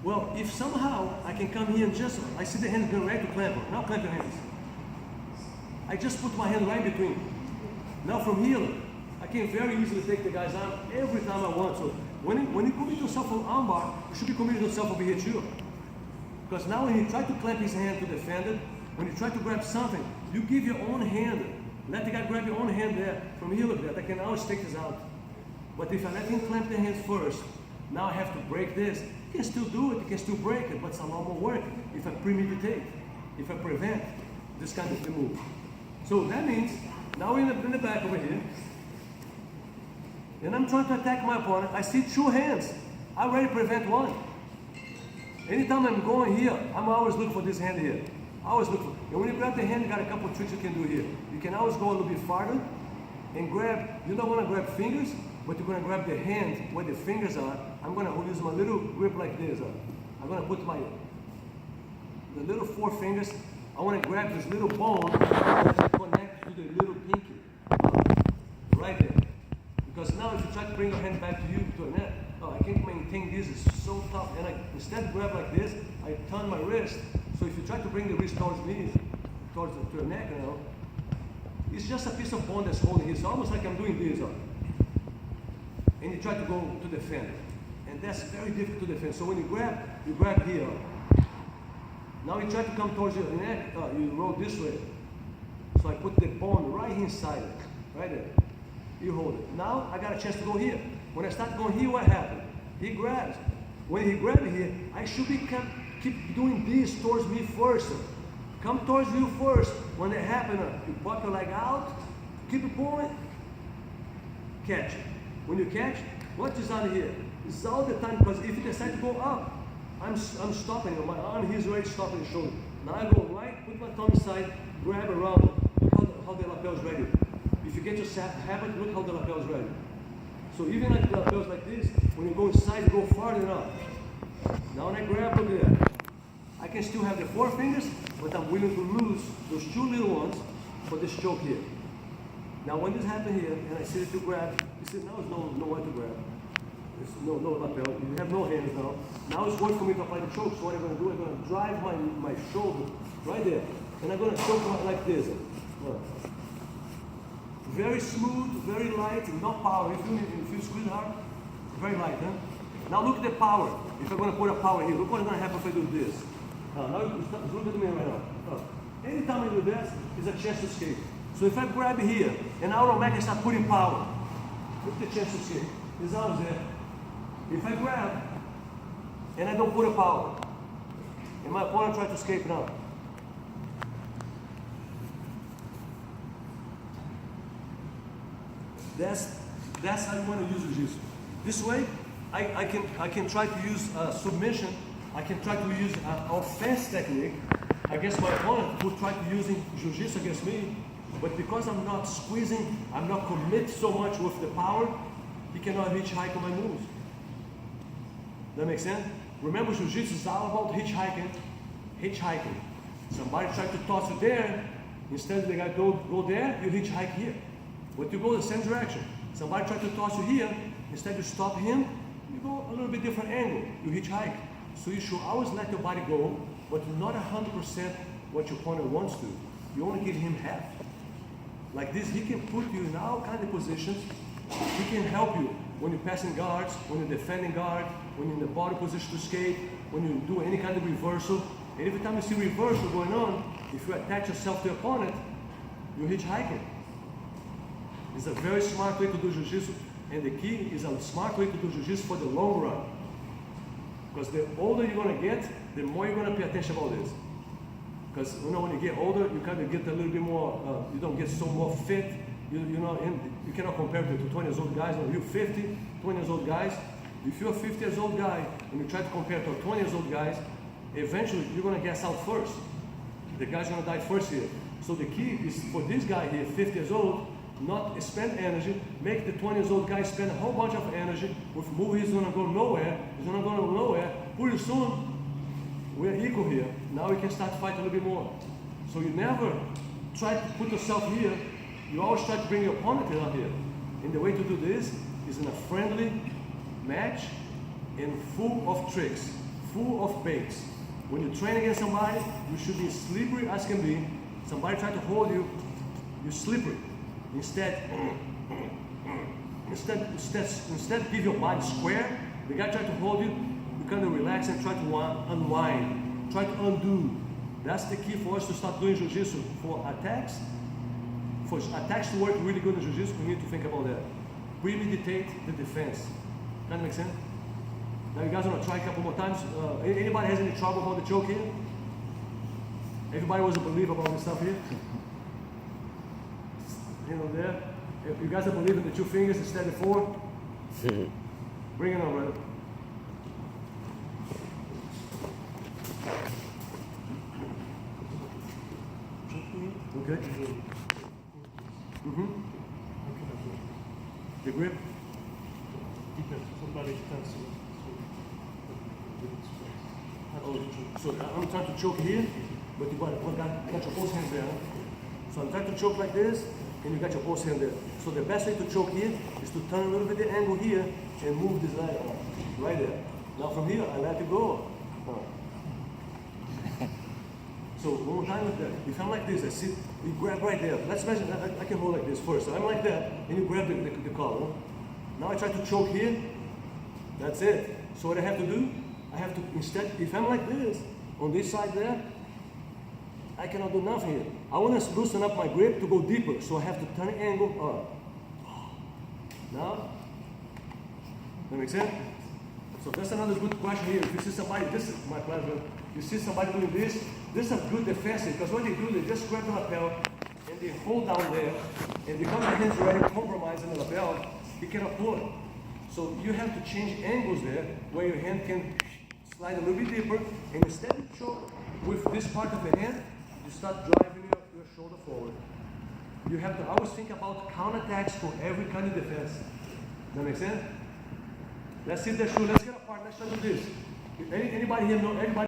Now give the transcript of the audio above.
Well, if somehow I can come here and just, I see the hand going right to clamp. Now clamp your hands. I just put my hand right between. Now from here, I can very easily take the guy's arm every time I want. So when you commit yourself on armbar, you should be committing yourself over here too. Because now when you try to clamp his hand to defend it, when you try to grab something, you give your own hand. Let the guy grab your own hand there. From here like that, I can always take this out. But if I let him clamp the hands first, now I have to break this. You can still do it, you can still break it, but it's a lot more work if I premeditate, if I prevent this kind of move. So that means, now we're in the back over here, and I'm trying to attack my opponent. I see two hands. I already prevent one. Anytime I'm going here, I'm always looking for this hand here. I always look for, and when you grab the hand, you got a couple of tricks you can do here. You can always go a little bit farther and grab, you don't want to grab fingers, but you're going to grab the hand where the fingers are. I'm going to use my little grip like this. I'm going to put the little four fingers. I want to grab this little bone that connects to the little pinky. Right there. Because now if you try to bring your hand back to you, to a neck, I can't maintain this, it's so tough. And I instead grab like this, I turn my wrist. So if you try to bring the wrist towards me, towards the neck, it's just a piece of bone that's holding it. It's almost like I'm doing this. And you try to go to defend. And that's very difficult to defend. So when you grab here. Now you try to come towards your neck, you roll this way. So I put the bone right inside it, right there. You hold it. Now I got a chance to go here. When I start going here, what happened? He grabs. When he grabs here, I should keep doing this towards me first. Come towards you first. When it happens, you pop your leg out, keep it going, catch it. When you catch, what is out here? It's all the time, because if you decide to go up, I'm stopping you. My arm, he's already stopping the shoulder. Now I go right, put my thumb inside, grab around it. Look how the lapel is ready. If you get your habit, look how the lapel is ready. So even like the lapels like this, when you go inside, you go farther enough. Now when I grab, look at that. I can still have the four fingers, but I'm willing to lose those two little ones for this choke here. Now when this happens here, and I see that you grab, you see now there's nowhere to grab. There's no lapel, you have no hands now. Now it's worth for me to apply the choke, so what I'm going to do, I'm going to drive my shoulder right there. And I'm going to choke like this. Very smooth, very light, no power. If you squeeze hard, very light, huh? Now look at the power. If I'm going to put a power here, look what's going to happen if I do this. Now look at me right now. Anytime I do this, there's a chance to escape. So if I grab here, and automatically start putting power, look at the chance to escape. His arm's there. If I grab, and I don't put a power, and my opponent tries to escape now. That's how you want to use jiu-jitsu. This way, I can try to use submission. I can try to use offense technique against my opponent who tried to use jiu-jitsu against me. But because I'm not squeezing, I'm not committed so much with the power, he cannot hitchhike on my moves. That makes sense? Remember, jiu-jitsu is all about hitchhiking. Somebody tried to toss you there, instead of the guy go there, you hitchhike here. But you go the same direction. Somebody tried to toss you here, instead you stop him, you go a little bit different angle, you hitchhike. So you should always let your body go, but not 100% what your opponent wants to. You only give him half. Like this, he can put you in all kinds of positions. He can help you when you're passing guards, when you're defending guard, when you're in the body position to escape, when you do any kind of reversal. And every time you see reversal going on, if you attach yourself to your opponent, you're hitchhiking. It's a very smart way to do jiu-jitsu, and the key is a smart way to do jiu-jitsu for the long run. Because the older you're going to get, the more you're going to pay attention about this. Because when you get older, you kind of get a little bit more, you don't get so more fit. You cannot compare it to 20 years old guys. When you're 50, 20 years old guys, if you're a 50 years old guy and you try to compare to 20 years old guys, eventually you're going to gas out first. The guy's going to die first here. So the key is for this guy here, 50 years old, not spend energy, make the 20 years old guy spend a whole bunch of energy with move. He's going to go nowhere. He's going to go nowhere. Pretty soon, we're equal here. Now we can start to fight a little bit more. So you never try to put yourself here. You always try to bring your opponent out here. And the way to do this is in a friendly match and full of tricks. full of baits. When you train against somebody, you should be slippery as can be. Somebody try to hold you, you're slippery. Instead give your body square. The guy try to hold you, you kind of relax and try to unwind, try to undo. That's the key for us to start doing jiu-jitsu. For attacks to work really good in jiu-jitsu, we need to think about that. Premeditate the defense. Kind of make sense? Now you guys want to try a couple more times. Anybody has any trouble about the choke here? Everybody was a believer about this stuff here? You know there? If you guys are believing the 2 fingers instead of 4, bring it on, brother. Okay. The grip? Somebody tends to. So I'm trying to choke here, but you got your both hands there. So I'm trying to choke like this, and you got your both hands there. So the best way to choke here is to turn a little bit the angle here and move this leg right there. Now from here, I let it go. So one more time with that. If I'm like this, I sit, you grab right there. Let's imagine I can hold like this first. So I'm like that, and you grab the collar. Now I try to choke here. That's it. So what I have to do, I have to, instead, if I'm like this, on this side there, I cannot do nothing here. I want to loosen up my grip to go deeper, so I have to turn the angle up. Now, that makes sense? So that's another good question here. If you see somebody, this is my pleasure. You see somebody doing this is a good defensive, because what they do, they just grab the lapel, and they hold down there, and because the hands already compromising the lapel, you cannot pull it. So you have to change angles there, where your hand can slide a little bit deeper, and instead of choke with this part of the hand, you start driving your shoulder forward. You have to always think about counterattacks for every kind of defense. Does that make sense? Let's see the shoe. Let's get apart. Let's try to do this. Anybody here know? Anybody?